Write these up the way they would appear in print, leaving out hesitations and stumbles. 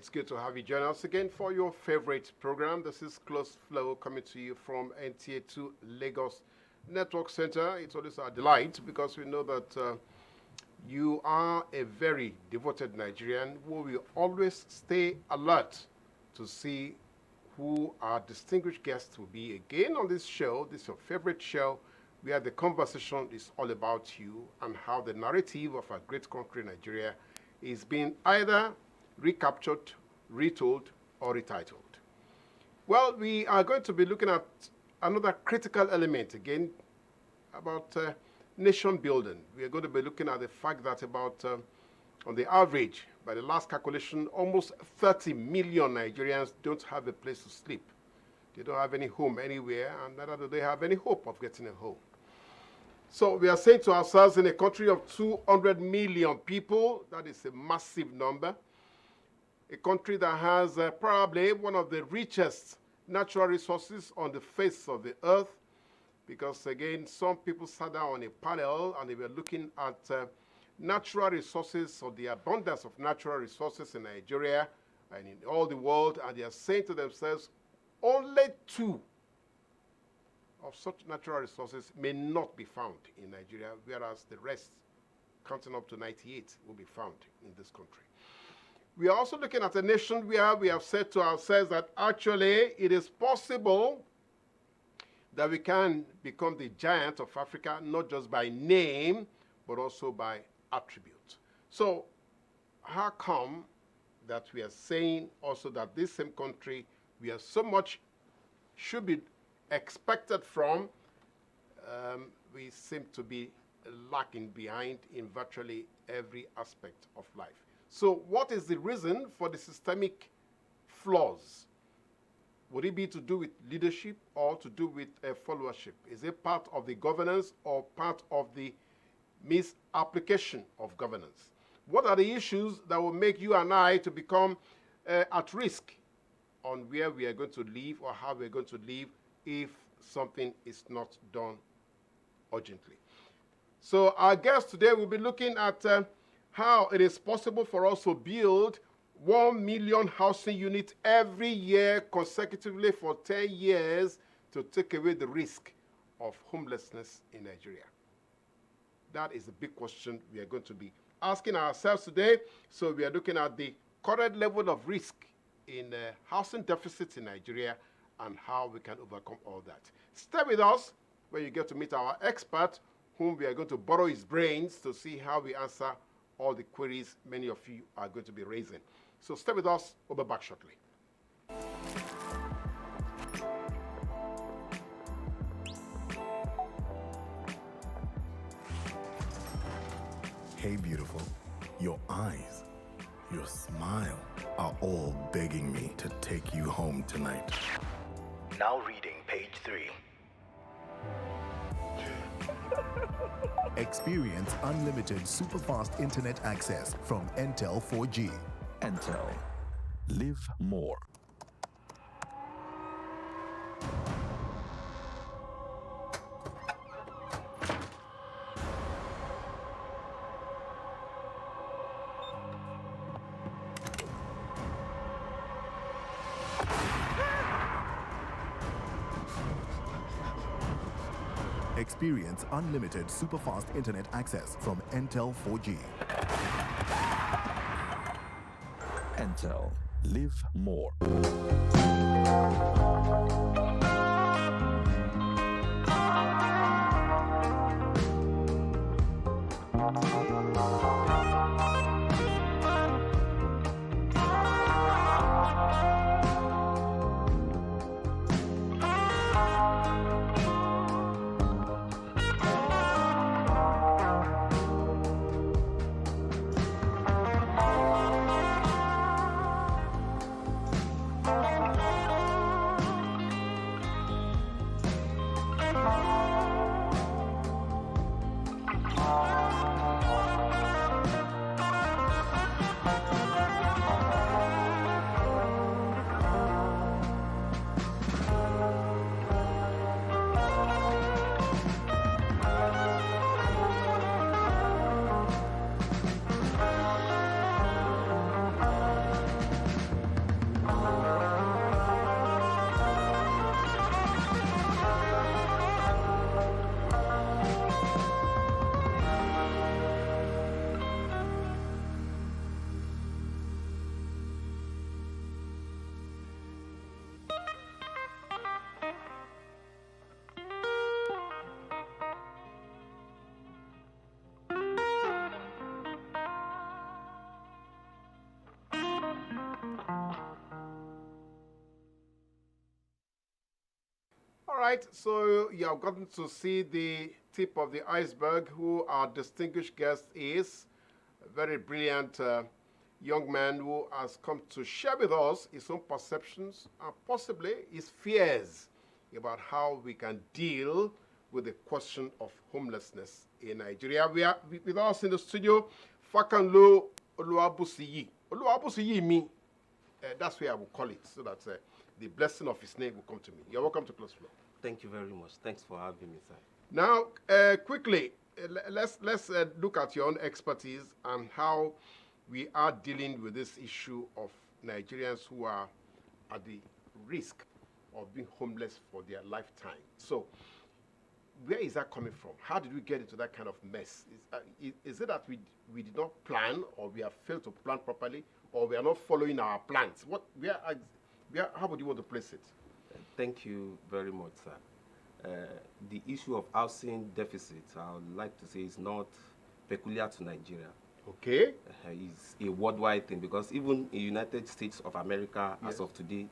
It's good to have you join us again for your favorite program. This is Close Flow coming to you from NTA2 Lagos Network Center. It's always our delight because we know that you are a very devoted Nigerian who will always stay alert to see who our distinguished guests will be again on this show. This is your favorite show where the conversation is all about you and how the narrative of our great country, Nigeria, is being either recaptured, retold, or retitled. Well, we are going to be looking at another critical element again about nation building. We are going to be looking at the fact that about, on the average, by the last calculation, almost 30 million Nigerians don't have a place to sleep. They don't have any home anywhere, and neither do they have any hope of getting a home. So we are saying to ourselves, in a country of 200 million people, that is a massive number, a country that has probably one of the richest natural resources on the face of the earth, because again, some people sat down on a panel and they were looking at natural resources, or the abundance of natural resources in Nigeria and in all the world, and they are saying to themselves, only 2 of such natural resources may not be found in Nigeria, whereas the rest, counting up to 98, will be found in this country. We are also looking at a nation where we have said to ourselves that actually it is possible that we can become the giant of Africa, not just by name, but also by attribute. So how come that we are saying also that this same country, we are so much should be expected from, we seem to be lacking behind in virtually every aspect of life. So what is the reason for the systemic flaws? Would it be to do with leadership or to do with followership? Is it part of the governance or part of the misapplication of governance? What are the issues that will make you and I to become at risk on where we are going to live or how we are going to live if something is not done urgently? So our guest today will be looking at how it is possible for us to build 1 million housing units every year consecutively for 10 years to take away the risk of homelessness in Nigeria. That is the big question we are going to be asking ourselves today. So we are looking at the current level of risk in housing deficits in Nigeria and how we can overcome all that. Stay with us when you get to meet our expert, whom we are going to borrow his brains to see how we answer all the queries many of you are going to be raising. So stay with us. We'll be back shortly. Hey, beautiful. Your eyes, your smile are all begging me to take you home tonight. Now reading page 3. Experience unlimited superfast internet access from Entel 4G. Entel. Live more. Experience unlimited superfast internet access from Entel 4G. Entel. Live more. All right, so you have gotten to see the tip of the iceberg, who our distinguished guest is. A very brilliant young man who has come to share with us his own perceptions and possibly his fears about how we can deal with the question of homelessness in Nigeria. We are with us in the studio, Fakanlu Oluwabusuyi. Oluwabusuyi me, that's where I will call it, so that the blessing of his name will come to me. You're welcome to Close Flow. Thank you very much. Thanks for having me, sir. Now, quickly, let's look at your own expertise and how we are dealing with this issue of Nigerians who are at the risk of being homeless for their lifetime. So, where is that coming from? How did we get into that kind of mess? Is it that we did not plan, or we have failed to plan properly, or we are not following our plans? How would you want to place it? Thank you very much, sir. The issue of housing deficit, I would like to say, is not peculiar to Nigeria. Okay. It's a worldwide thing, because even in United States of America, yes, as of today,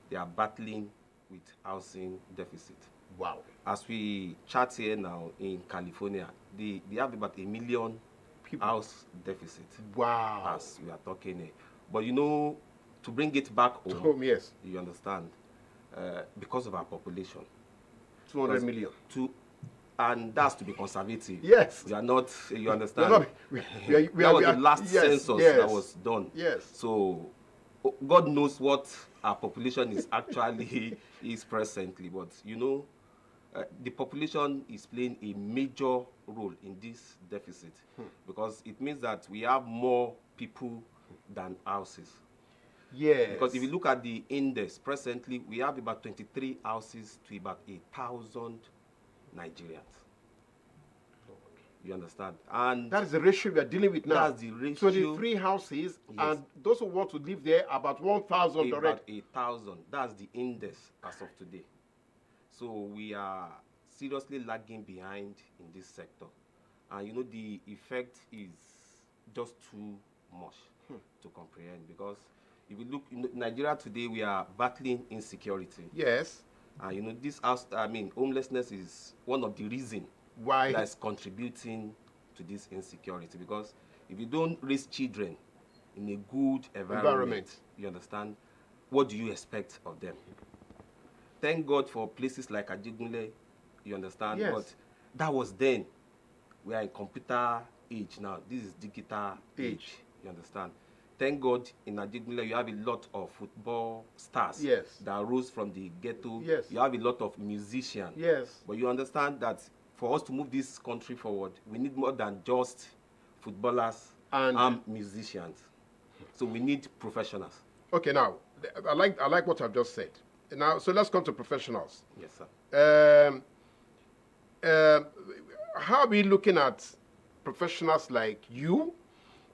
they are battling with housing deficit. Wow. As we chat here now in California, they have about 1 million people house deficit. Wow. As we are talking here. But you know, to bring it back home, yes, you understand, because of our population. 200 million. And that's to be conservative. Yes. We are not, you understand? That was the last census that was done. Yes. So, God knows what our population is actually is presently. But, you know, the population is playing a major role in this deficit. Because it means that we have more people than houses. Yes. Because if you look at the index, presently, we have about 23 houses to about 1,000 Nigerians. Lord. You understand? And that is the ratio we are dealing with now. That's the ratio. 23 houses, yes, and those who want to live there, about 1,000 already. About 1,000. That's the index as of today. So we are seriously lagging behind in this sector. And you know, the effect is just too much to comprehend, because if you look in Nigeria today, we are battling insecurity. Yes. And you know, homelessness is one of the reasons why that's contributing to this insecurity. Because if you don't raise children in a good environment, you understand, what do you expect of them? Thank God for places like Ajegunle, you understand? Yes. But that was then. We are in computer age now. This is digital age, you understand? Thank God in Ajegunle you have a lot of football stars, yes, that rose from the ghetto. Yes. You have a lot of musicians. Yes. But you understand that for us to move this country forward, we need more than just footballers and musicians. So we need professionals. Okay, now, I like what I've just said. Now, so let's come to professionals. Yes, sir. How are we looking at professionals like you,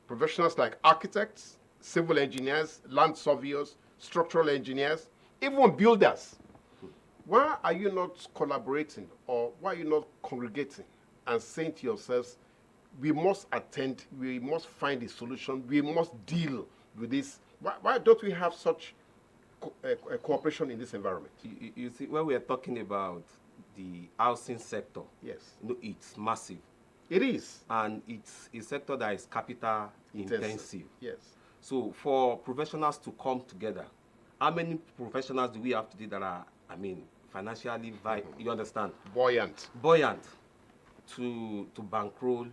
professionals like architects, civil engineers, land surveyors, structural engineers, even builders? Why are you not collaborating, or why are you not congregating and saying to yourselves, we must attend, we must find a solution, we must deal with this? Why don't we have such cooperation in this environment? You see, when we are talking about the housing sector, yes, you know, it's massive. It is. And it's a sector that is capital intensive. Yes. So for professionals to come together, how many professionals do we have today that are, financially you understand? Buoyant to bankroll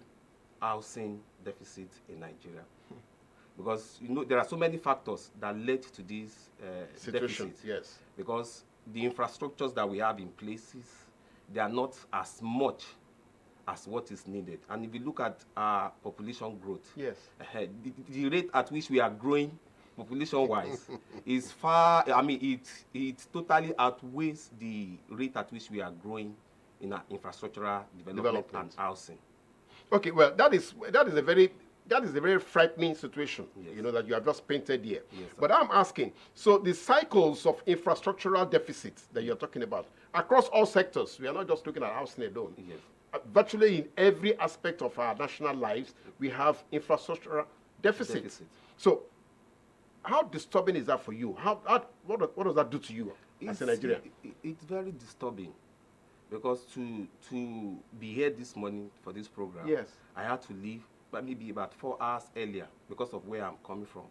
housing deficit in Nigeria. Because you know there are so many factors that led to this situation. Deficit. Yes. Because the infrastructures that we have in places, they are not as much as what is needed. And if you look at our population growth, yes, the rate at which we are growing population-wise is far, it totally outweighs the rate at which we are growing in our infrastructural development and housing. Okay, well, that is a very frightening situation, yes, you know, that you have just painted here. Yes, but I'm asking, so the cycles of infrastructural deficits that you're talking about, across all sectors, we are not just looking at housing alone. Yes. Virtually in every aspect of our national lives, we have infrastructural deficit. So, how disturbing is that for you? What does that do to you? as a Nigerian? It's very disturbing, because to be here this morning for this program, yes, I had to leave maybe about 4 hours earlier because of where I'm coming from.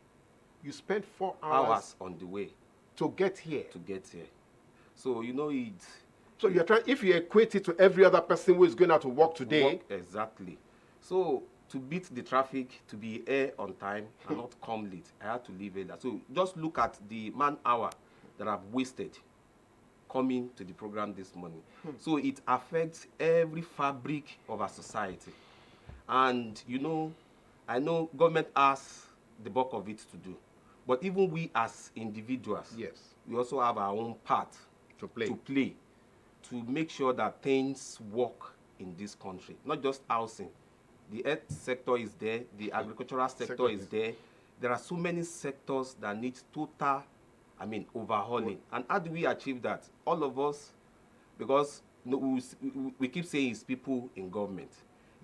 You spent 4 hours on the way to get here. So you know it. So you're trying, if you equate it to every other person who is going out to work today. Exactly. So to beat the traffic, to be here on time and not come late, I had to leave earlier. So just look at the man hour that I've wasted coming to the program this morning. So it affects every fabric of our society. And you know, I know government has the bulk of it to do, but even we as individuals, yes, we also have our own part to play to make sure that things work in this country. Not just housing. The health sector is there, the agricultural sector is there. There are so many sectors that need total, overhauling. And how do we achieve that? All of us, because we keep saying it's people in government.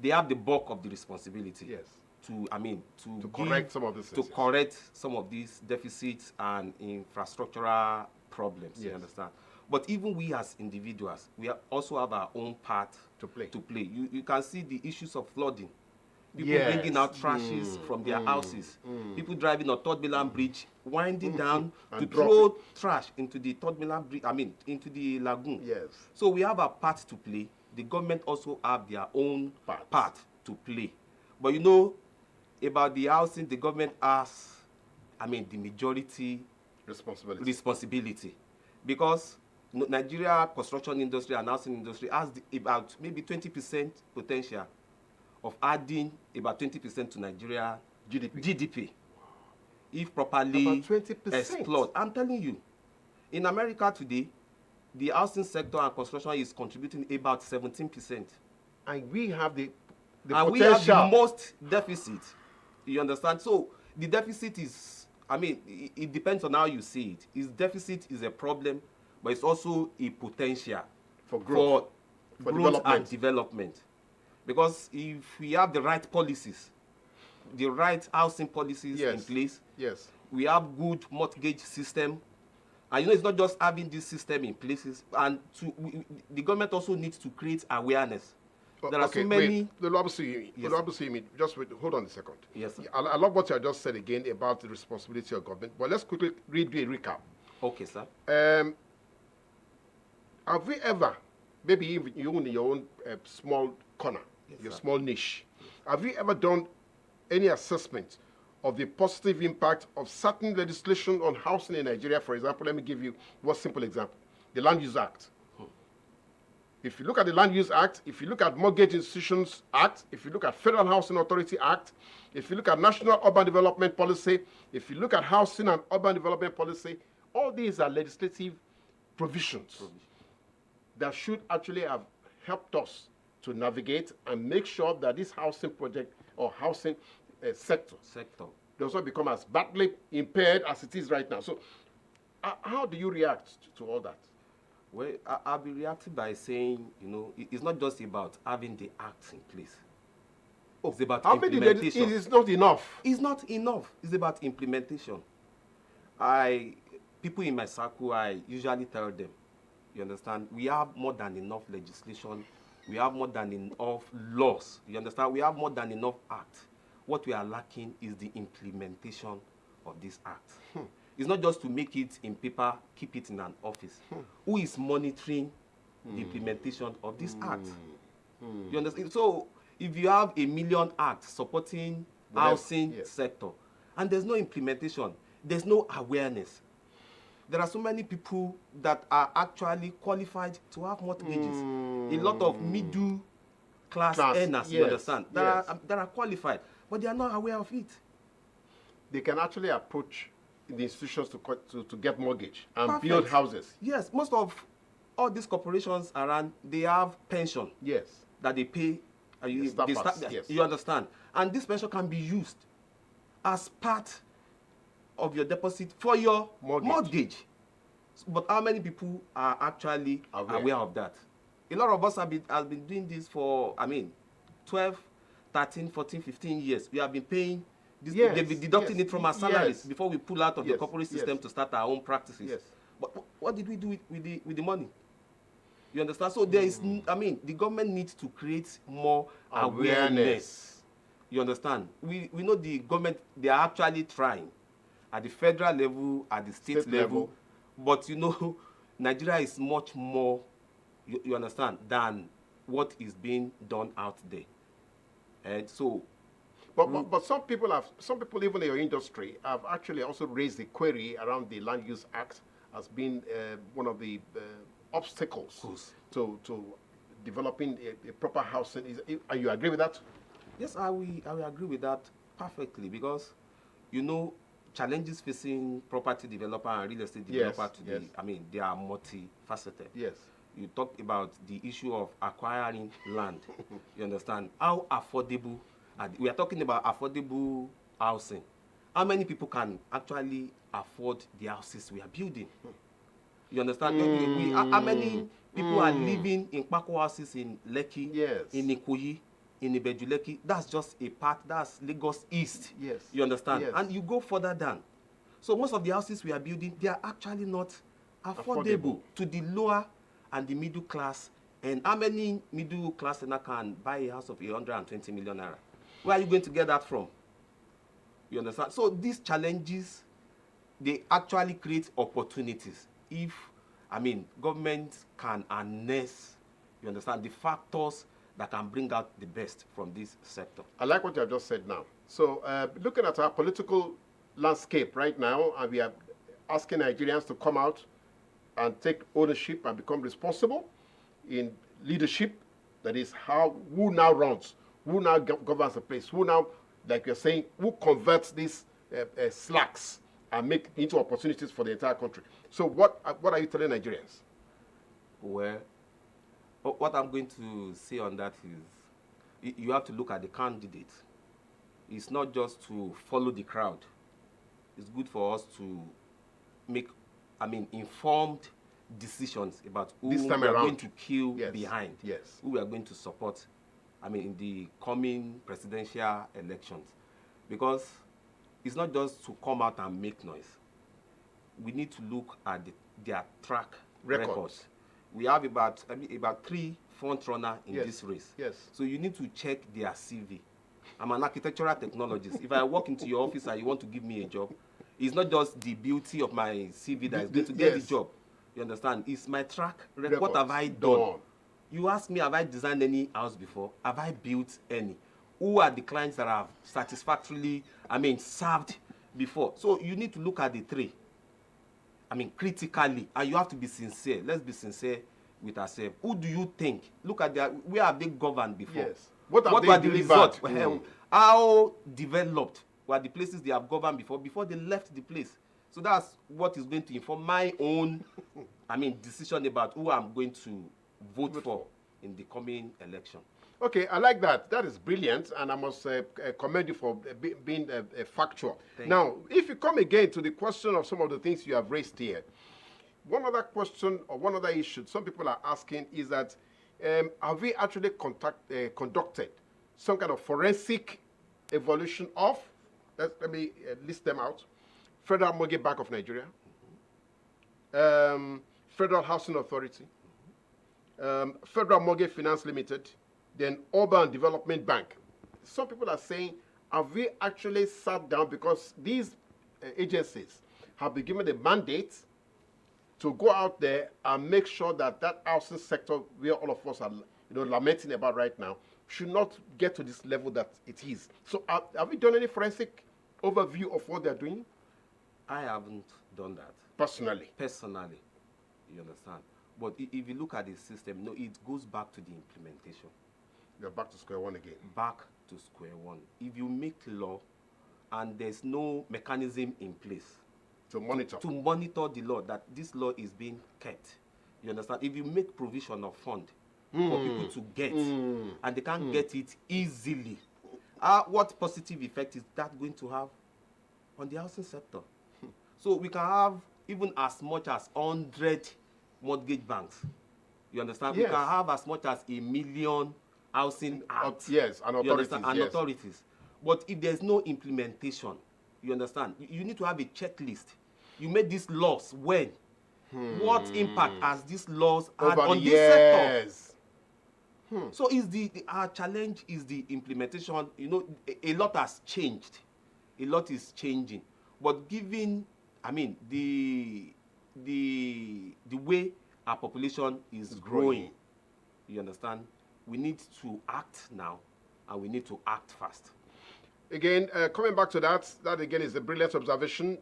They have the bulk of the responsibility. Yes. To correct some of these things. To correct some of these deficits and infrastructural problems. Yes. You understand? But even we as individuals, we also have our own part to play. You can see the issues of flooding. People bringing out trashes from their houses. People driving on Third Mainland Bridge, winding down to throw trash into the Third Mainland Bridge, into the lagoon. Yes. So we have a part to play. The government also have their own part to play. But you know, about the housing, the government has, the majority responsibility. Because Nigeria construction industry and housing industry has about maybe 20% potential of adding about 20% to Nigeria GDP. If properly explored. I'm telling you, in America today, the housing sector and construction is contributing about 17%. And we have the potential. We have the most deficit. You understand? So the deficit is, it depends on how you see it. Its deficit is a problem, but it's also a potential for growth, for growth and development. Because if we have the right policies, the right housing policies in place, we have good mortgage system. And you know, it's not just having this system in places, and the government also needs to create awareness. There are so many. Oluwabusuyi, just wait, hold on a second. Yes, sir. I love what you just said again about the responsibility of government, but let's quickly do a recap. Okay, sir. Have we ever, maybe even you in your own small corner, your small niche, have you ever done any assessment of the positive impact of certain legislation on housing in Nigeria? For example, let me give you one simple example. The Land Use Act. If you look at the Land Use Act, if you look at Mortgage Institutions Act, if you look at Federal Housing Authority Act, if you look at National Urban Development Policy, if you look at Housing and Urban Development Policy, all these are legislative provisions that should actually have helped us to navigate and make sure that this housing project or housing sector does not become as badly impaired as it is right now. So how do you react to all that? Well, I'll be reacting by saying, you know, it's not just about having the acts in place. It's about implementation. It is not enough. It's not enough. It's about implementation. People in my circle, I usually tell them, you understand, we have more than enough legislation. We have more than enough laws. You understand? We have more than enough acts. What we are lacking is the implementation of this act. It's not just to make it in paper, keep it in an office. Who is monitoring the implementation of this act? You understand? So if you have 1 million acts supporting housing sector and there's no implementation, there's no awareness. There are so many people that are actually qualified to have mortgages. A lot of middle class earners, you understand, that are qualified, but they are not aware of it. They can actually approach the institutions to get mortgage and build houses. Yes, most of all these corporations around, they have pension. Yes. That they pay. You understand? And this pension can be used as part of your deposit for your mortgage. But how many people are actually aware of that? A lot of us have been doing this for, 12, 13, 14, 15 years. We have been paying this, they've been deducting it from our salaries before we pull out of the corporate system to start our own practices. But what did we do with the money? You understand? So there is, the government needs to create more awareness. You understand? We know the government, they are actually trying at the federal level, at the state level. But Nigeria is much more, you understand, than what is being done out there. And so, but some people even in your industry have actually also raised the query around the Land Use Act as being one of the obstacles to developing a proper housing. Are you agree with that? Yes, I will agree with that perfectly, because challenges facing property developer and real estate developer today, they are multifaceted. Yes. You talked about the issue of acquiring land. You understand? How affordable, we are talking about affordable housing. How many people can actually afford the houses we are building? You understand? How many people are living in Pako houses in Lekki, in Ikoyi, in Ibejuleki? That's just a part, that's Lagos East. Yes. You understand? Yes. And you go further down. So most of the houses we are building, they are actually not affordable to the lower and the middle class. And how many middle class can buy a house of 120 million naira? Where are you going to get that from? You understand? So these challenges, they actually create opportunities if, government can harness, you understand, the factors that can bring out the best from this sector. I like what you have just said now. So looking at our political landscape right now, and we are asking Nigerians to come out and take ownership and become responsible in leadership. That is who now runs, who now governs the place, who now, like you're saying, who converts these slacks and make into opportunities for the entire country. So what are you telling Nigerians? Well, what I'm going to say on that is, you have to look at the candidate. It's not just to follow the crowd. It's good for us to make, informed decisions about who we are going to queue behind, who we are going to support, in the coming presidential elections. Because it's not just to come out and make noise. We need to look at their track records. We have about 3 front runners in this race. Yes. So you need to check their CV. I'm an architectural technologist. If I walk into your office and you want to give me a job, it's not just the beauty of my CV that is going to get the job. You understand? It's my track record. What have I done? You ask me, have I designed any house before? Have I built any? Who are the clients that have satisfactorily, served before? So you need to look at the 3. Critically, and you have to be sincere. Let's be sincere with ourselves. Who do you think? Look at where have they governed before? Yes. What were the results? How developed were the places they have governed before they left the place? So that's what is going to inform my own, decision about who I'm going to vote for in the coming election. Okay, I like that. That is brilliant, and I must commend you for being factual. Now, if you come again to the question of some of the things you have raised here, one other question or one other issue some people are asking is that have we actually conducted some kind of forensic evaluation of, let me list them out, Federal Mortgage Bank of Nigeria, Federal Housing Authority, Federal Mortgage Finance Limited, then Urban Development Bank. Some people are saying, have we actually sat down, because these agencies have been given a mandate to go out there and make sure that that housing sector where all of us are lamenting about right now should not get to this level that it is. So have we done any forensic overview of what they're doing? I haven't done that. Personally, you understand? But if you look at the system, it goes back to the implementation. You're back to square one again. Back to square one. If you make law and there's no mechanism in place to monitor the law, that this law is being kept, you understand? If you make provision of fund for people to get, and they can't get it easily, what positive effect is that going to have on the housing sector? So we can have even as much as 100 mortgage banks. You understand? Yes. We can have as much as 1 million housing acts. Yes, and authorities. Authorities. But if there's no implementation, you understand? You need to have a checklist. You made these laws when? What impact has these laws had Over on the this sector? years. So is our challenge is the implementation. You know, a lot has changed. A lot is changing. But given, I mean, the way our population is growing, you understand, we need to act now, and we need to act fast. Again, coming back to that again is a brilliant observation.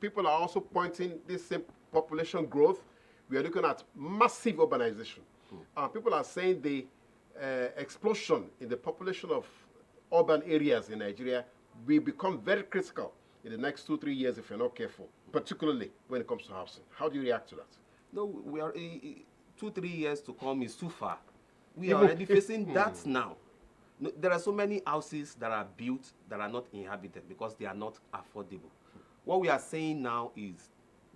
People are also pointing this same population growth. We are looking at massive urbanization. People are saying the explosion in the population of urban areas in Nigeria will become very critical in the next 2-3 years if you're not careful, particularly when it comes to housing. How do you react to that? No, we are 2-3 years to come is too far. We are already facing that now. No, there are so many houses that are built that are not inhabited because they are not affordable. What we are saying now is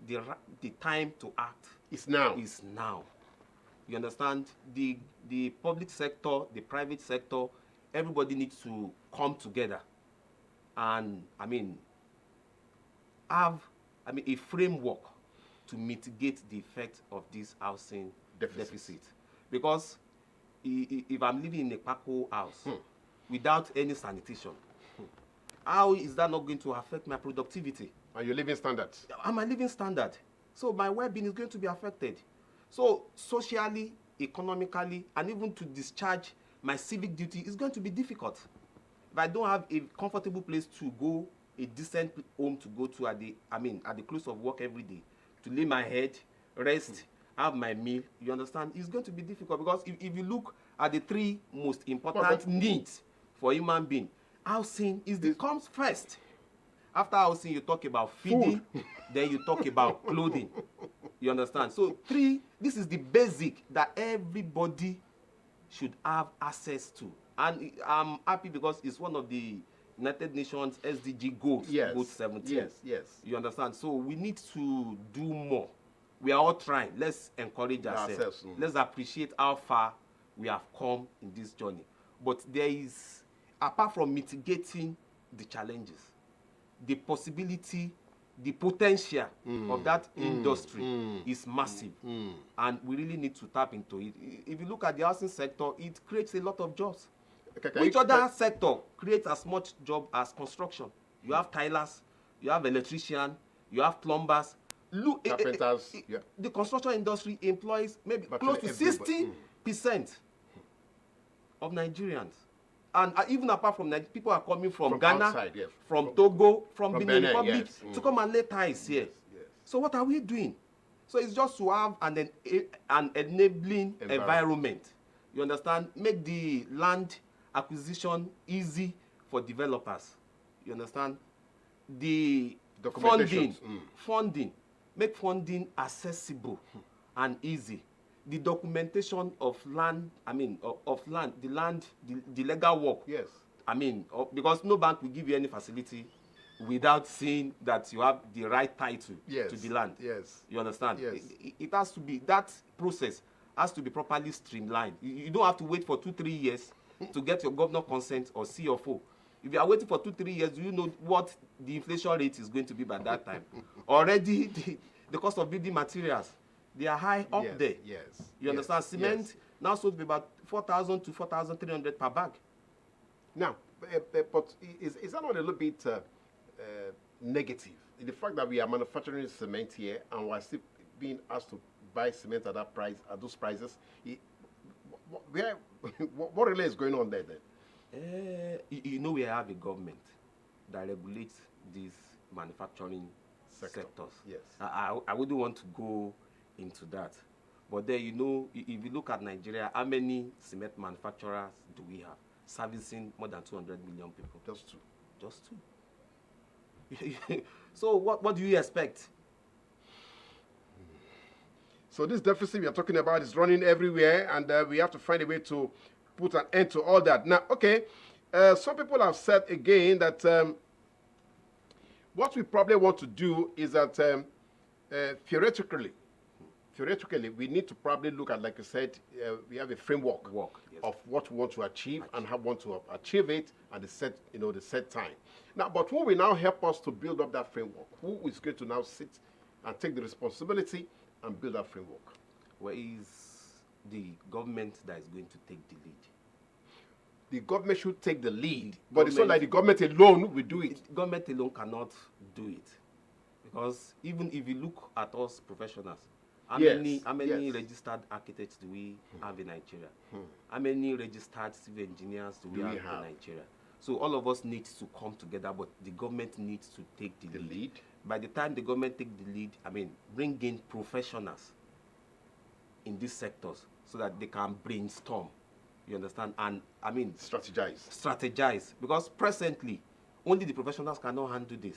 the time to act It's now. is now. You understand? The public sector, the private sector, everybody needs to come together and have a framework to mitigate the effect of this housing deficit. Because if I'm living in a Paco house without any sanitation, how is that not going to affect my productivity? And your living standards? And my living standard. So my well-being is going to be affected. So socially, economically, and even to discharge my civic duty is going to be difficult. If I don't have a comfortable place to go, a decent home to go to at the close of work every day, to lay my head, rest, have my meal, you understand, it's going to be difficult. Because if you look at the 3 most important needs for a human being, housing comes first. After housing, you talk about feeding, then you talk about clothing. You understand? So this is the basic that everybody should have access to. And I'm happy because it's one of the United Nations SDG goals, goal 17. Yes. You understand? So we need to do more. We are all trying. Let's encourage ourselves. Let's appreciate how far we have come in this journey. But there is, apart from mitigating the challenges, the possibility, the potential of that industry is massive. And we really need to tap into it. If you look at the housing sector, it creates a lot of jobs. Which other sector creates as much job as construction? You have tilers, you have electricians, you have plumbers. Look, carpenters. The construction industry employs maybe close to 60% of Nigerians. And even apart from that, people are coming from Ghana, outside, from Togo, from Benin Republic to come and lay ties here. So what are we doing? So it's just to have an enabling environment. You understand? Make the land acquisition easy for developers. You understand? The funding, make funding accessible and easy. The documentation of land, the legal work. Yes. Because no bank will give you any facility without seeing that you have the right title to the land. Yes. You understand? Yes. It has to be, that process has to be properly streamlined. You don't have to wait for 2-3 years to get your governor consent or CFO. If you are waiting for 2-3 years, do you know what the inflation rate is going to be by that time? Already, the cost of building materials, they are high up there. Yes. You understand? Cement now sold to be about 4,000 to 4,300 per bag. Now, but is that not a little bit negative? The fact that we are manufacturing cement here and we're still being asked to buy cement at that price, at those prices, what really is going on there then? We have a government that regulates these manufacturing sectors. Yes. I wouldn't want to go into that. But there, if you look at Nigeria, how many cement manufacturers do we have servicing more than 200 million people? Just two. So what do you expect? So this deficit we are talking about is running everywhere, and we have to find a way to put an end to all that. Now, some people have said again that what we probably want to do is that theoretically, we need to probably look at, like I said, we have a framework of what we want to achieve and how we want to achieve it at the set time. Now, but who will now help us to build up that framework? Who is going to now sit and take the responsibility and build that framework? Well, it's the government that is going to take the lead. The government should take the lead, but it's not like the government alone will do it. Government alone cannot do it, because even if you look at us professionals, how many registered architects do we have in Nigeria? How many registered civil engineers do we have in Nigeria? So all of us need to come together, but the government needs to take the lead. By the time the government take the lead, bring in professionals in these sectors so that they can brainstorm. You understand? And strategize. Because presently, only the professionals cannot handle this.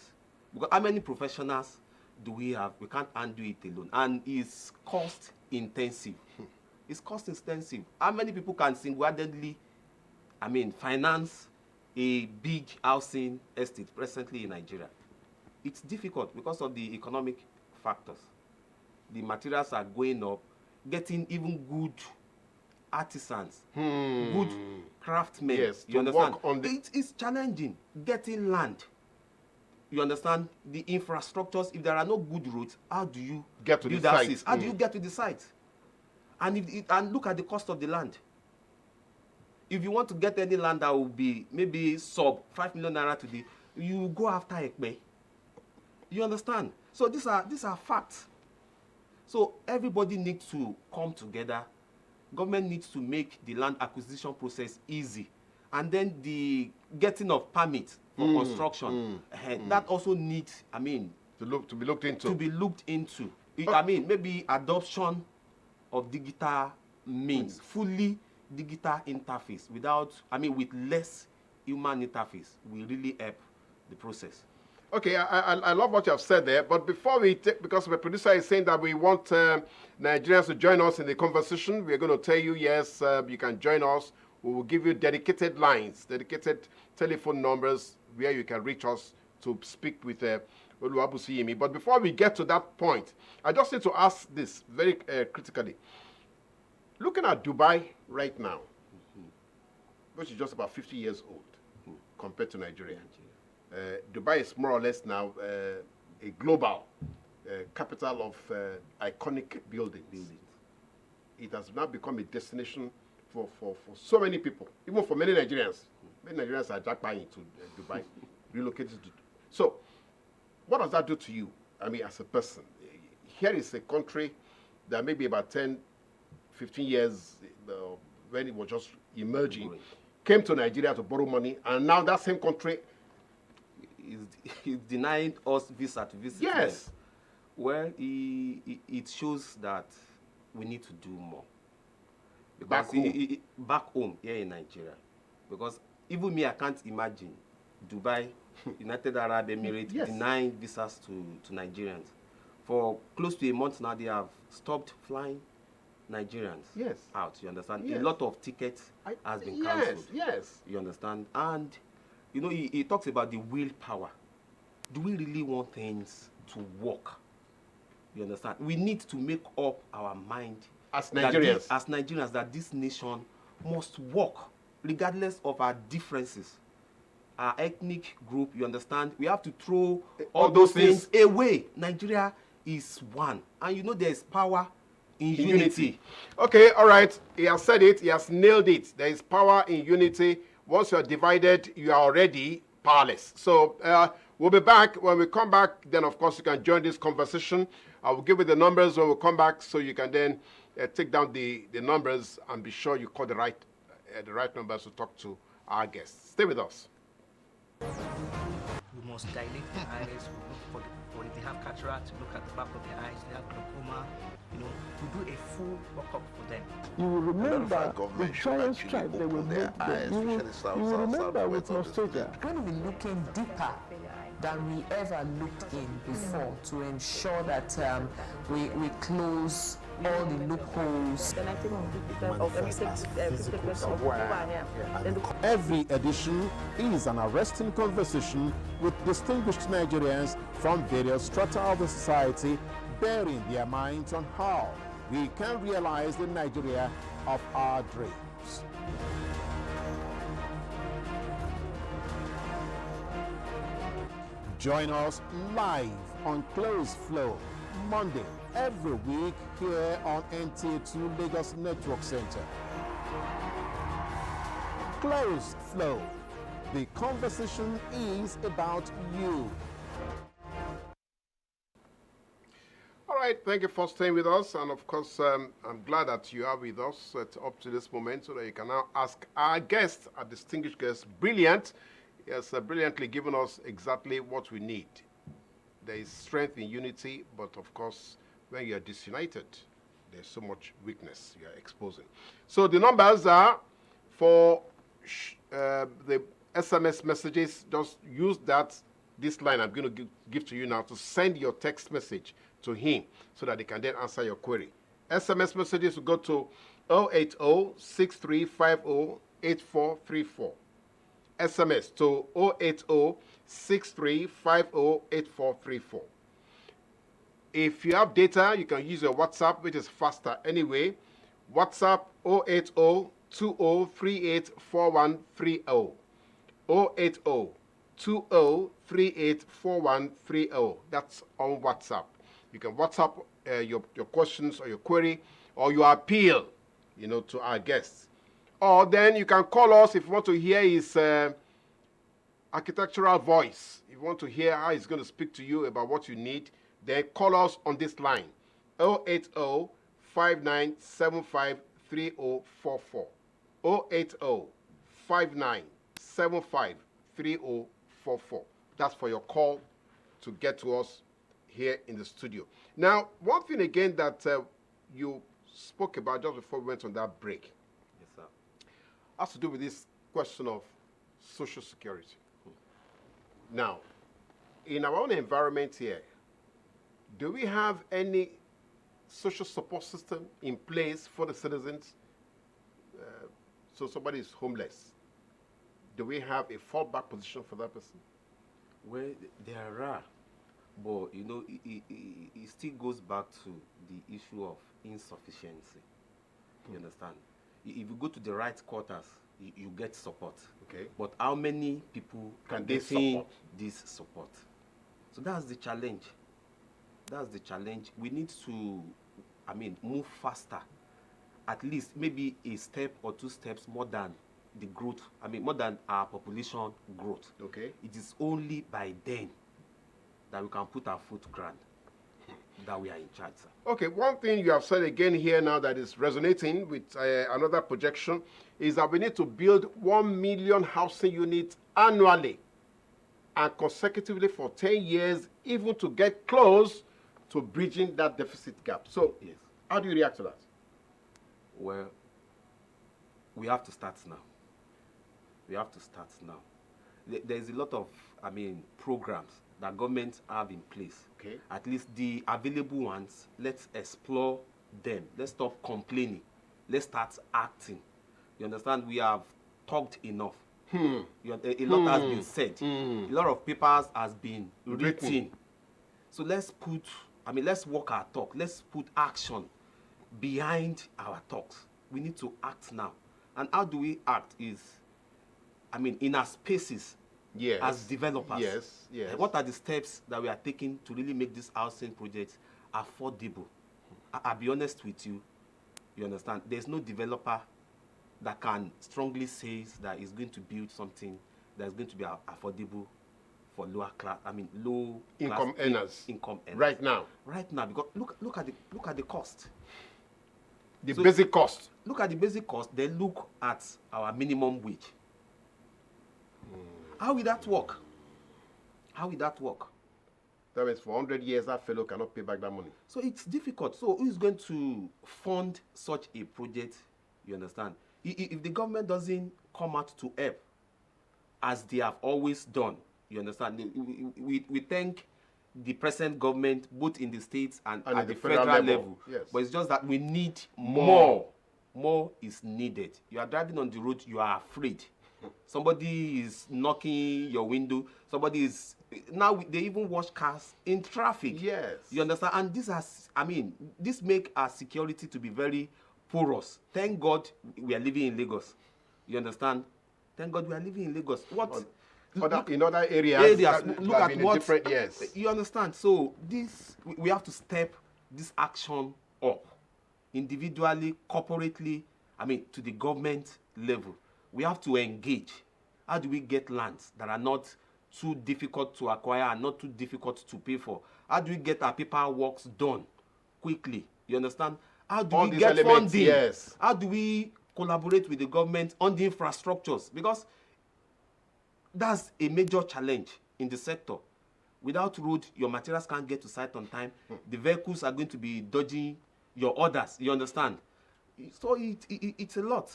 Because how many professionals do we have? We can't handle it alone. And it's cost intensive. It's cost intensive. How many people can single-handedly, finance a big housing estate presently in Nigeria? It's difficult because of the economic factors. The materials are going up, getting even good artisans, good craftsmen. Yes, you understand? It's challenging getting land. You understand? The infrastructures, if there are no good roads, how do you get to the site? How do you get to the site? And look at the cost of the land. If you want to get any land that will be maybe sub 5 million naira today, you go after Ekpe. You understand? So these are facts. So everybody needs to come together. Government needs to make the land acquisition process easy, and then the getting of permits for construction. That also needs, to be looked into. Maybe adoption of digital means, fully digital interface with less human interface will really help the process. Okay, I love what you have said there, but before we take, because the producer is saying that we want Nigerians to join us in the conversation, we're going to tell you, yes, you can join us. We will give you dedicated lines, dedicated telephone numbers where you can reach us to speak with Oluwabusuyi. But before we get to that point, I just need to ask this very critically. Looking at Dubai right now, which is just about 50 years old compared to Nigeria. Dubai is more or less now a global capital of iconic buildings. It has now become a destination for so many people, even for many Nigerians. Many Nigerians are jackpotting to Dubai, relocated to. So, what does that do to you? As a person, here is a country that maybe about 10, 15 years when it was just emerging, came to Nigeria to borrow money, and now that same country is denying us visa to visit. Yes. Them. Well, it shows that we need to do more. Because back home here in Nigeria. Because even me, I can't imagine Dubai, United Arab Emirates denying visas to Nigerians. For close to a month now, they have stopped flying Nigerians out. You understand? Yes. A lot of tickets has been cancelled. Yes. You understand? And he talks about the willpower. Do we really want things to work? You understand? We need to make up our mind as Nigerians that this nation must work regardless of our differences. Our ethnic group, you understand? We have to throw all those things away. Nigeria is one. And there is power in unity. Okay, all right. He has said it. He has nailed it. There is power in unity. Once you are divided, you are already powerless. So we'll be back. When we come back, then of course you can join this conversation. I will give you the numbers when we come back, so you can then take down the numbers and be sure you call the right numbers to talk to our guests. Stay with us. We must dilate the eyes. We look for if they have cataract, look at the back of their eyes. They have glaucoma. To do a full workup for them. You will remember the giant stripe they will make them. You will remember with nostalgia. We're going to be looking deeper than we ever looked in before to ensure that we close all the loopholes. Every edition is an arresting conversation with distinguished Nigerians from various strata of the society, bearing their minds on how we can realize the Nigeria of our dreams. Join us live on Close Flow, Monday every week here on NTA2 Lagos Network Center. Closed Flow. The conversation is about you. All right, thank you for staying with us. And of course, I'm glad that you are with us up to this moment so that you can now ask our guest, our distinguished guest, Brilliant. He has brilliantly given us exactly what we need. There is strength in unity, but of course, when you are disunited, there's so much weakness you are exposing. So the numbers are for the SMS messages. Just use this line I'm going to give to you now to send your text message to him so that he can then answer your query. SMS messages will go to 080-6350-8434. SMS to 080-6350-8434. If you have data, you can use your WhatsApp, which is faster anyway. WhatsApp 080-2038-4130. 080-2038-4130. That's on WhatsApp. You can WhatsApp your questions or your query or your appeal, to our guests. Or then you can call us if you want to hear his architectural voice. If you want to hear how he's going to speak to you about what you need, then call us on this line, 080-5975-3044. 080-5975-3044. That's for your call to get to us here in the studio. Now, one thing again that you spoke about just before we went on that break, Yes, sir. has to do with this question of social security. Now, in our own environment here, do we have any social support system in place for the citizens? So somebody is homeless. Do we have a fallback position for that person? Well, there are, but it still goes back to the issue of insufficiency. You understand? If you go to the right quarters, you get support. Okay. But how many people Can are they getting support? this support? So that's the challenge. That's the challenge. We need to, move faster. At least maybe a step or two steps more than the growth, more than our population growth. Okay. It is only by then that we can put our foot ground that we are in charge, sir. Okay, one thing you have said again here now that is resonating with another projection is that we need to build 1 million housing units annually and consecutively for 10 years, even to get close to bridging that deficit gap. So, Yes. How do you react to that? Well, we have to start now. We have to start now. There's a lot of, programs that governments have in place. Okay. At least the available ones, let's explore them. Let's stop complaining. Let's start acting. You understand? We have talked enough. A lot has been said. A lot of papers has been written. So let's walk our talk. Let's put action behind our talks. We need to act now. And how do we act is, in our spaces, Yes. as developers. Yes. What are the steps that we are taking to really make this housing project affordable? I'll be honest with you. You understand? There's no developer that can strongly say that is going to build something that is going to be affordable for low Income earners. Income earners. Right now. Right now, because look at the cost. The basic cost. Look at the basic cost. Then look at our minimum wage. How will that work? How will that work? That means for 100 years, that fellow cannot pay back that money. So it's difficult. So who is going to fund such a project? You understand? If the government doesn't come out to help, as they have always done, you understand? We thank the present government, both in the states and at the federal level. Yes. But it's just that we need more. More is needed. You are driving on the road, you are afraid. Somebody is knocking your window. Somebody is now they even wash cars in traffic. Yes. You understand? And this make our security to be very porous. Thank God we are living in Lagos. You understand? Thank God we are living in Lagos. In other areas look at what different years. You understand? So we have to step this action up, individually, corporately, to the government level. We have to engage. How do we get lands that are not too difficult to acquire and not too difficult to pay for? How do we get our paperwork done quickly? You understand? How do we get funding? Yes. How do we collaborate with the government on the infrastructures? Because that's a major challenge in the sector. Without road, your materials can't get to site on time. The vehicles are going to be dodging your orders. You understand? So it's a lot.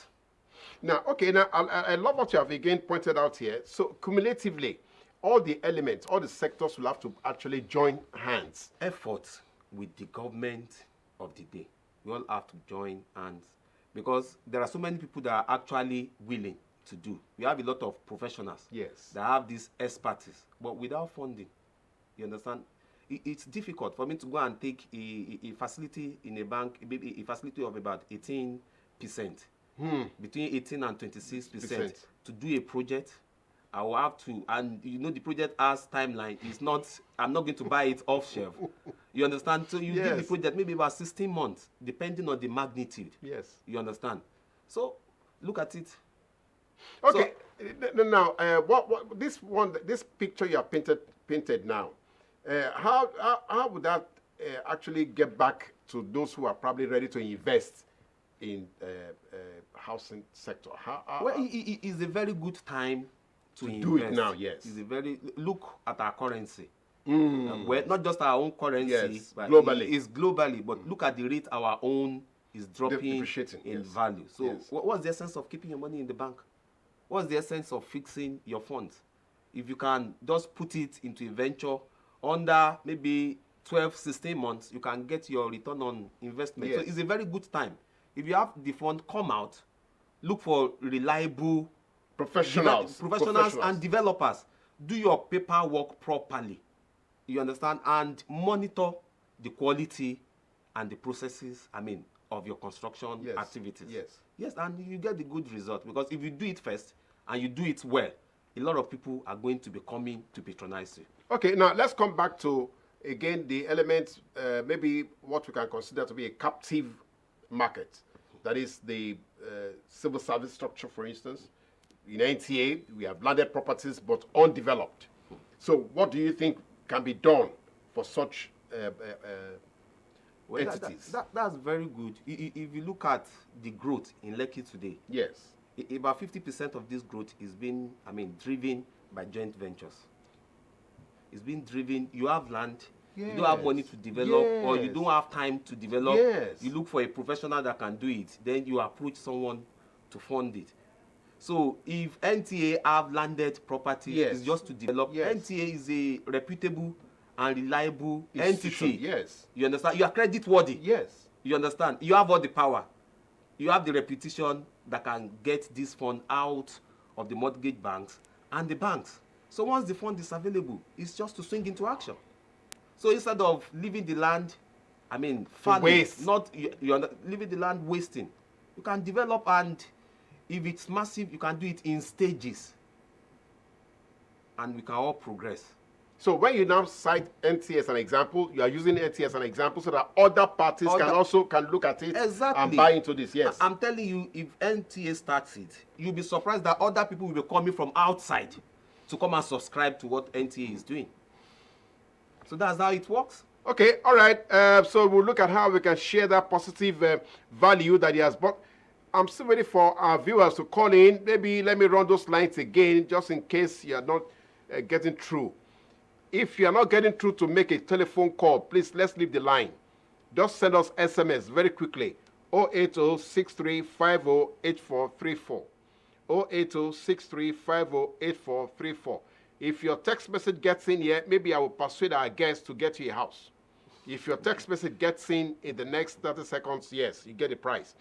Now, okay, now I love what you have again pointed out here. So cumulatively, all the elements, all the sectors will have to actually join hands. Efforts with the government of the day. We all have to join hands because there are so many people that are actually willing to do. We have a lot of professionals that have this expertise, but without funding, you understand? It's difficult for me to go and take a facility in a bank, maybe a facility of about 18%, between 18 and 26%, to do a project. I will have to, and you know the project has timeline. It's not, I'm not going to buy it off shelf. You understand? So you give the project maybe about 16 months, depending on the magnitude. Yes. You understand? So look at it. Okay. So, now, this picture you have painted now, how would that actually get back to those who are probably ready to invest in housing sector? Well, it is a very good time to invest. Do it now, yes. It's a very, look at our currency. Well, not just our own currency, but globally. It's globally, but look at the rate our own is dropping in value. So what's the essence of keeping your money in the bank? What's the essence of fixing your funds? If you can just put it into a venture under maybe 12, 16 months, you can get your return on investment. So it's a very good time. If you have the fund, come out, look for reliable professionals and developers. Do your paperwork properly. You understand? And monitor the quality and the processes, of your construction activities. Yes, and you get the good result. Because if you do it first and you do it well, a lot of people are going to be coming to patronize you. Okay, now let's come back to, again, the elements, maybe what we can consider to be a captive market. That is the civil service structure, for instance. In NTA, we have landed properties, but undeveloped. So what do you think can be done for such entities? That's very good. If you look at the growth in Lekki today, about 50% of this growth is being, driven by joint ventures. It's being driven. You have land, you don't have money to develop, or you don't have time to develop. You look for a professional that can do it. Then you approach someone to fund it. So if NTA have landed property, it's just to develop. NTA is a reputable and reliable entity. You understand? You are credit worthy. You understand? You have all the power. You have the reputation that can get this fund out of the mortgage banks and the banks. So once the fund is available, it's just to swing into action. So instead of leaving the land, waste. Not leaving the land wasting, you can develop, and if it's massive, you can do it in stages, and we can all progress. So when you now cite NTA as an example, you are using NTA as an example so that other parties can look at it and buy into this. I'm telling you, if NTA starts it, you'll be surprised that other people will be coming from outside to come and subscribe to what NTA is doing. So that's how it works. Okay, all right. So we'll look at how we can share that positive value that he has brought. I'm still waiting for our viewers to call in. Maybe let me run those lines again, just in case you are not getting through. If you are not getting through to make a telephone call, please, let's leave the line. Just send us SMS very quickly. 080-6350-8434. 080-6350-8434. If your text message gets in here, maybe I will persuade our guests to get you a house. If your text message gets in the next 30 seconds, yes, you get a prize.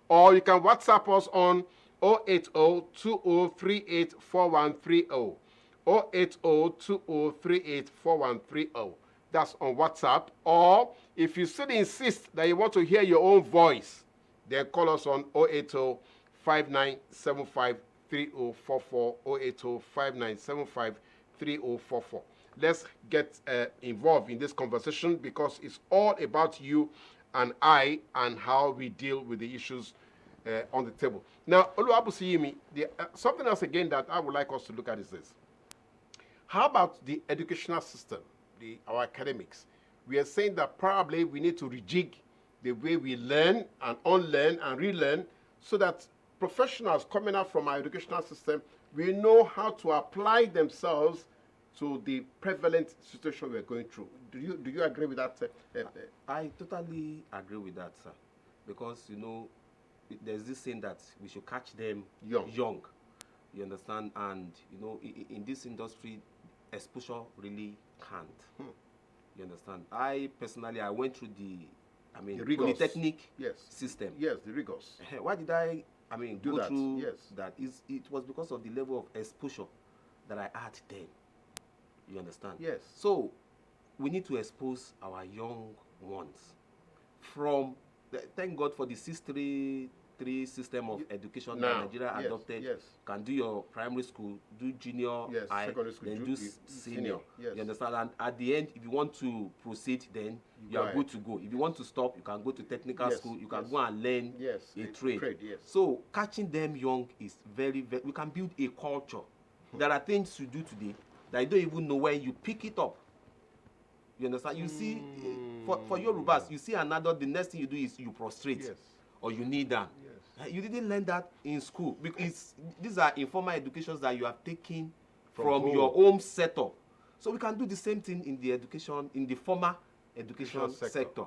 Or you can WhatsApp us on 080-2038-4130. 080-2038-4130. That's on WhatsApp. Or if you still insist that you want to hear your own voice, then call us on 080-5975-3044. 080-5975-3044. let's get involved in this conversation, because it's all about you and I and how we deal with the issues on the table. Now, Oluwabusuyi, something else again that I would like us to look at is this. How about the educational system, our academics? We are saying that probably we need to rejig the way we learn and unlearn and relearn, so that professionals coming out from our educational system will know how to apply themselves to the prevalent situation we're going through. Do you agree with that? I totally agree with that, sir. Because, you know, there's this saying that we should catch them young. You understand? And, you know, in this industry, exposure really can't. You understand? I personally, I went through the polytechnic system. Yes, the rigors. Why did I go that? through Yes. that? It was because of the level of exposure that I had then. You understand? Yes. So we need to expose our young ones from, thank God for the 633 system of education that Nigeria adopted. Yes. You can do your primary school, do junior high, secondary school, then do senior. Yes. You understand? And at the end, if you want to proceed, then you are good to go. If you want to stop, you can go to technical school. You can go and learn a trade. Yes. So catching them young is very, very, we can build a culture. There are things you do today that you don't even know when you pick it up. You understand? You see, for Yorubas, you see an adult, the next thing you do is you prostrate or you kneel down. Yes. You didn't learn that in school, because these are informal educations that you have taken from your home setup. So we can do the same thing in the education, in the formal education sector.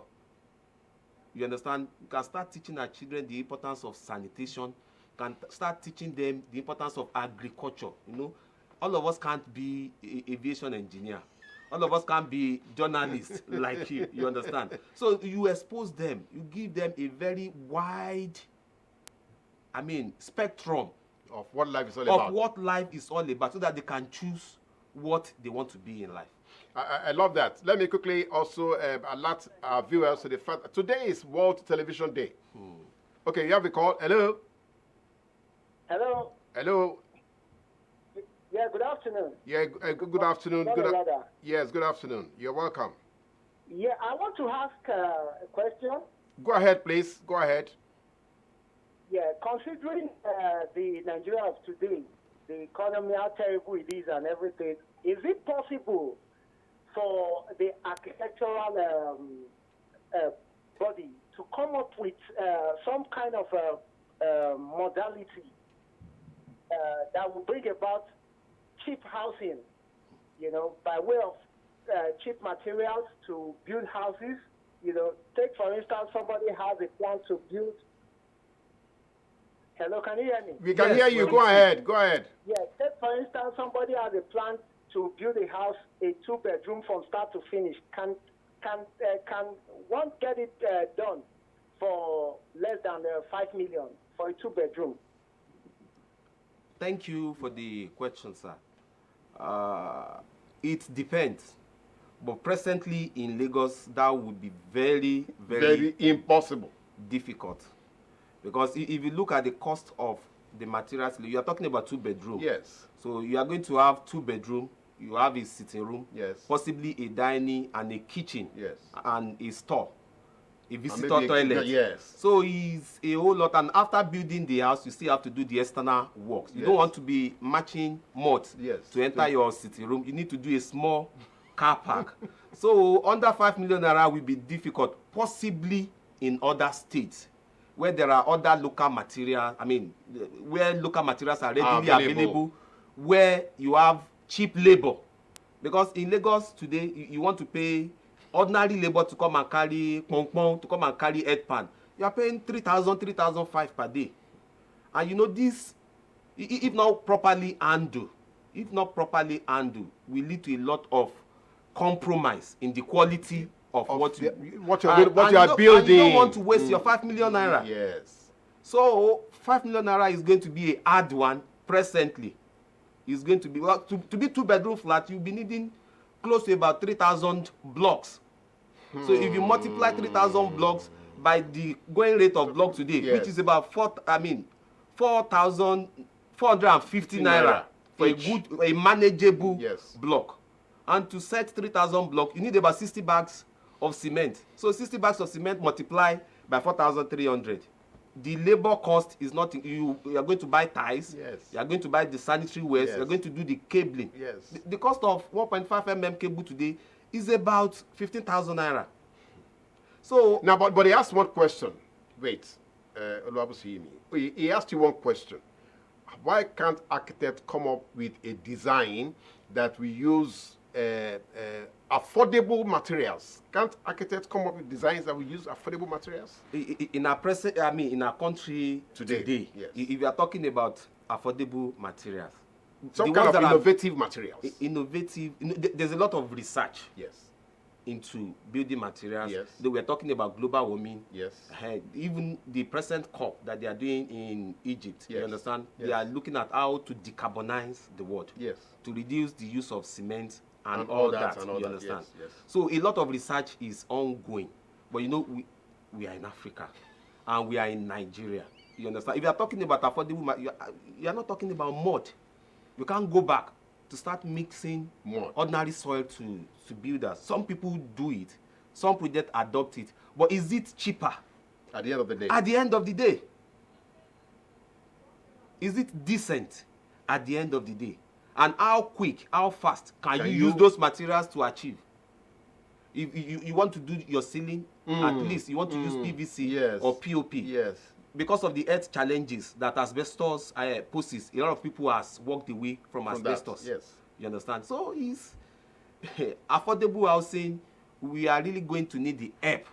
You understand? We can start teaching our children the importance of sanitation. Can start teaching them the importance of agriculture. You know, all of us can't be aviation engineer. All of us can't be journalists like you. You understand? So you expose them. You give them a very wide, spectrum of what life is all about. Of what life is all about, so that they can choose what they want to be in life. I love that. Let me quickly also alert our viewers to the fact that today is World Television Day. Okay, you have a call. Hello. Hello. Hello. Yeah, good afternoon. Yeah, good afternoon. Yes, good afternoon. You're welcome. Yeah, I want to ask a question. Go ahead, please. Go ahead. Yeah, considering the Nigeria of today, the economy, how terrible it is and everything, is it possible for the architectural body to come up with some kind of modality that will bring about cheap housing, you know, by way of cheap materials to build houses? You know, take for instance, somebody has a plan to build. Hello, can you hear me? We can hear you. Go ahead. Go ahead. Yeah, take for instance, somebody has a plan to build a house, a 2-bedroom from start to finish. Can one get it done for less than 5 million for a 2-bedroom? Thank you for the question, sir. It depends. But presently in Lagos, that would be very, very impossible. Difficult. Because if you look at the cost of the materials, you are talking about 2-bedroom. Yes. So you are going to have 2-bedroom, you have a sitting room, yes, possibly a dining and a kitchen, yes, and a store, a visitor toilet. Yes. So it's a whole lot. And after building the house, you still have to do the external works. You don't want to be matching mud to enter your sitting room. You need to do a small car park. So under 5 million naira will be difficult, possibly in other states where there are other local materials, where local materials are readily available, where you have cheap labor. Because in Lagos today, you want to pay ordinary labor to come and carry pong, to come and carry head pan. You are paying 3,000, 3,500 per day. And you know this, if not properly handled, will lead to a lot of compromise in the quality of what you are building. And you don't want to waste your 5 million naira. Yes. So 5 million naira is going to be a hard one presently. It's going to be, well, to be 2-bedroom flat, you'll be needing close to about 3,000 blocks. So if you multiply 3,000 blocks by the going rate of block today, which is about 4,450 naira for a manageable block. And to set 3,000 blocks, you need about 60 bags of cement. So 60 bags of cement multiply by 4,300. The labor cost is not, you are going to buy ties, yes. You are going to buy the sanitary wares, yes. You are going to do the cabling. Yes. The cost of 1.5 mm cable today is about 15,000 naira. So now, but he asked one question. Wait, Oluwabusuyi, he asked you one question. Why can't architects come up with a design that we use affordable materials? Can't architects come up with designs that we use affordable materials? In our present, in our country today, yes. If you are talking about affordable materials, some kind of innovative materials. Innovative. There's a lot of research. Yes. Into building materials. Yes. We are talking about global warming. Yes. Even the present COP that they are doing in Egypt, yes. You understand? Yes. They are looking at how to decarbonize the world. Yes. To reduce the use of cement and all that. You understand? Yes. Yes. So a lot of research is ongoing. But you know, we are in Africa and we are in Nigeria. You understand? If you are talking about affordable, you are not talking about mud. You can't go back to start mixing ordinary soil to build that. Some people do it, some projects adopt it, but is it cheaper? At the end of the day. At the end of the day. Is it decent at the end of the day? And how quick, how fast can you use those materials to achieve? If you want to do your ceiling, at least you want to use PVC or POP. Yes. Because of the health challenges that asbestos poses, a lot of people has walked away from asbestos. That, yes. You understand? So it's affordable housing. We are really going to need the help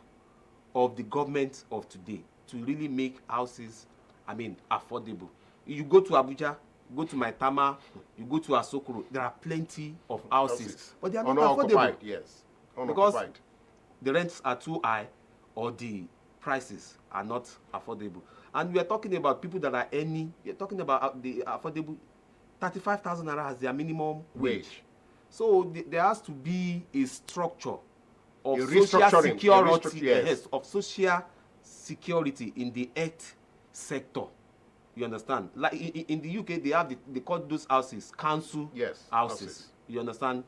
of the government of today to really make houses, affordable. You go to Abuja, go to Maitama, you go to Asokoro, there are plenty of houses. But they are not affordable. Yes. Because the rents are too high or the prices are not affordable. And we are talking about people that are earning, we are talking about the affordable 35,000 naira as their minimum wage. So there has to be a structure of social security, of social security in the health sector. You understand? Like in the UK, they call those houses council houses. You understand?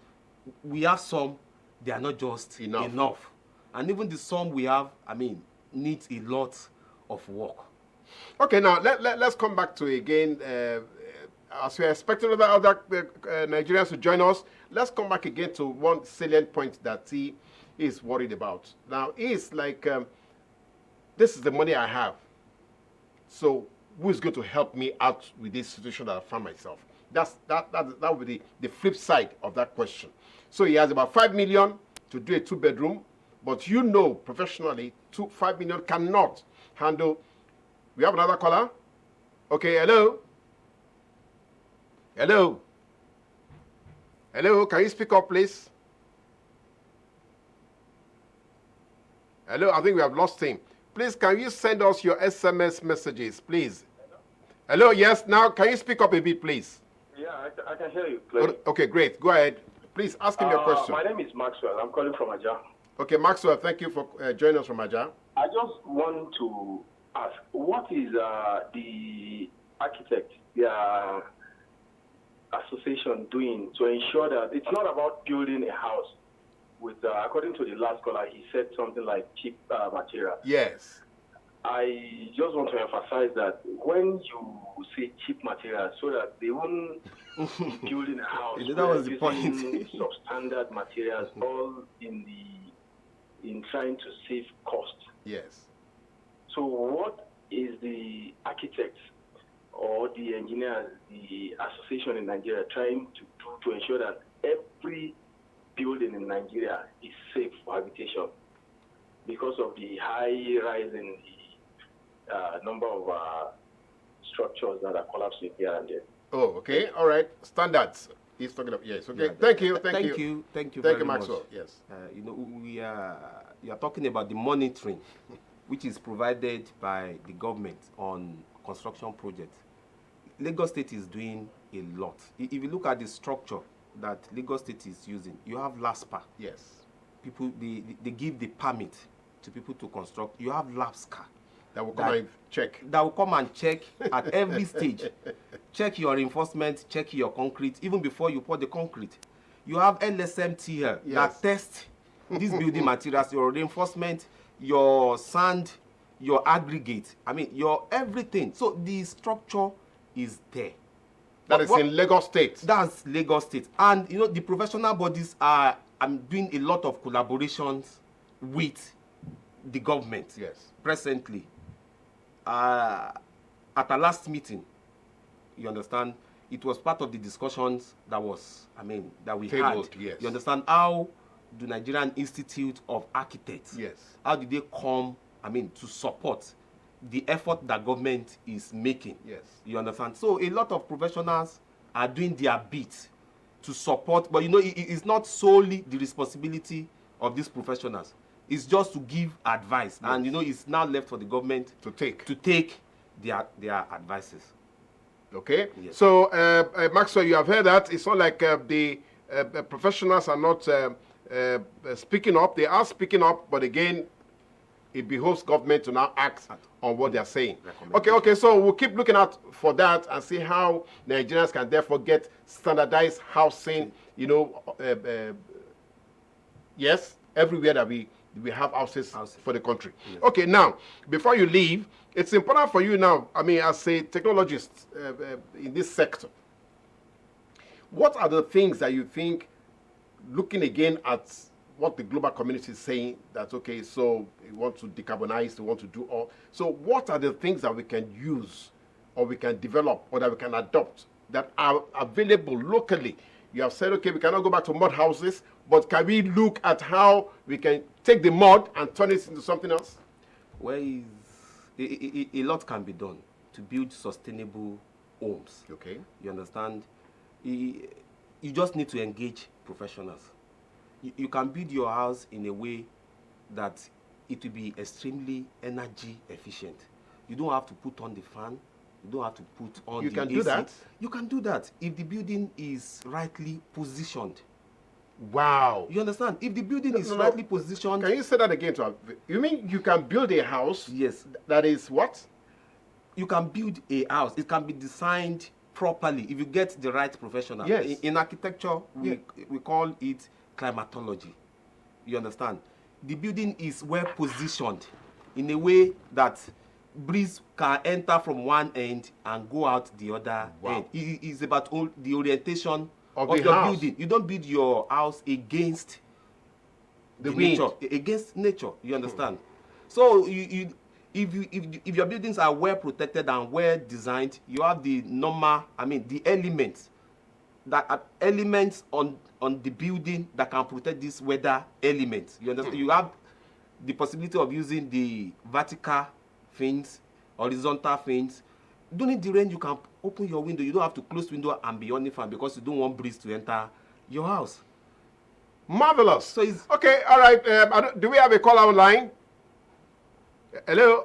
We have some, they are not just enough. And even the some we have, needs a lot of work. Okay, now let's come back to again. As we are expecting other Nigerians to join us, let's come back again to one salient point that he is worried about. Now, he's like, this is the money I have. So, who is going to help me out with this situation that I found myself? That would be the flip side of that question. So, he has about 5 million to do a 2-bedroom, but you know professionally, 5 million cannot handle. We have another caller. Okay, hello. Hello. Hello, can you speak up, please? Hello, I think we have lost him. Please, can you send us your SMS messages, please? Hello, yes, now can you speak up a bit, please? Yeah, I can hear you clearly. Okay, great. Go ahead. Please, ask him your question. My name is Maxwell. I'm calling from Aja. Okay, Maxwell, thank you for joining us from Aja. I just want to ask, what is the architect, the association doing to ensure that it's not about building a house with, according to the last caller, he said something like cheap material. Yes. I just want to emphasize that when you say cheap material, so that they won't be building a house that was the point. Substandard materials, all in trying to save cost. Yes. So what is the architects or the engineers, the association in Nigeria trying to do to ensure that every building in Nigeria is safe for habitation because of the high rise in the number of structures that are collapsing here and there? Oh, okay. All right. Standards. He's talking about, yes. Okay. Yeah, thank you very much. Maxwell. Yes. You are talking about the monitoring, which is provided by the government on construction projects. Lagos State is doing a lot. If you look at the structure that Lagos State is using, you have LASPA. Yes. People, they give the permit to people to construct. You have LAPSCA. That will come and check. That will come and check at every stage. Check your reinforcement, check your concrete, even before you pour the concrete. You have LSMTL that test these building materials, your reinforcement, your sand, your aggregate, I mean, your everything. So the structure is there. That is in Lagos State. That's Lagos State. And, you know, the professional bodies are doing a lot of collaborations with the government. Yes. Presently. At our last meeting, you understand, it was part of the discussions that was, I mean, that we had. Yes. You understand, how the Nigerian Institute of Architects, how did they come, I mean, to support the effort that government is making? Yes. You understand? So a lot of professionals are doing their bit to support, but you know, it's not solely the responsibility of these professionals. It's just to give advice, and you know, it's now left for the government to take their advices. Okay. Yes. So, Maxwell, you have heard that. It's not like the professionals are not speaking up. They are speaking up, but again, it behoves government to now act on what they are saying. Okay. So we'll keep looking out for that and see how Nigerians can therefore get standardized housing. You know, yes, everywhere that we have houses for the country. Yes. Okay. Now, before you leave, it's important for you now, I mean, as a technologist in this sector, what are the things that you think, looking again at what the global community is saying, that, okay, so we want to decarbonize, we want to do all. So what are the things that we can use or we can develop or that we can adopt that are available locally? You have said, okay, we cannot go back to mud houses, but can we look at how we can take the mud and turn it into something else? Well, a lot can be done to build sustainable homes. Okay. You understand? You just need to engage professionals. You can build your house in a way that it will be extremely energy efficient. You don't have to put on the fan. You don't have to put on the AC. You can do that? You can do that if the building is rightly positioned. Wow. You understand? If the building is rightly positioned... Can you say that again? You mean you can build a house? Yes. That is what? You can build a house. It can be designed properly if you get the right professional. Yes. In architecture, we call it climatology. You understand? The building is well positioned in a way that breeze can enter from one end and go out the other end. It is about the orientation of your building. You don't build your house against the nature, against nature. You understand? So if your buildings are well protected and well designed, you have the normal, I mean, the elements that are elements on the building that can protect these weather elements. You understand? You have the possibility of using the vertical fins, horizontal fins. During the rain, you can open your window. You don't have to close window and be on the fan because you don't want breeze to enter your house. Marvelous. So it's okay. All right. Do we have a call out line? Hello.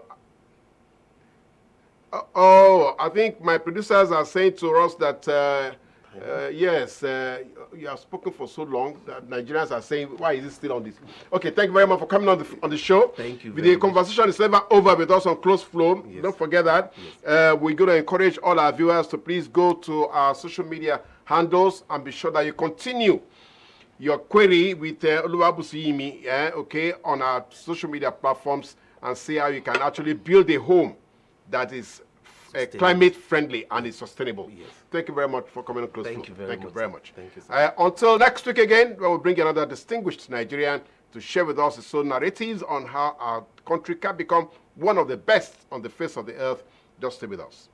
Oh, I think my producers are saying to us that yes, you have spoken for so long that Nigerians are saying, why is it still on this? Okay, thank you very much for coming on the show. Thank you. The conversation is never over with us on Close Flow. Yes. Don't forget that. Yes. We're going to encourage all our viewers to please go to our social media handles and be sure that you continue your query with Oluwabusuyi, okay, on our social media platforms and see how you can actually build a home that is climate friendly and is sustainable. Yes. Thank you very much for coming on Close Flow. Thank you very much. Thank you, sir. Until next week again, we will bring another distinguished Nigerian to share with us his own narratives on how our country can become one of the best on the face of the earth. Just stay with us.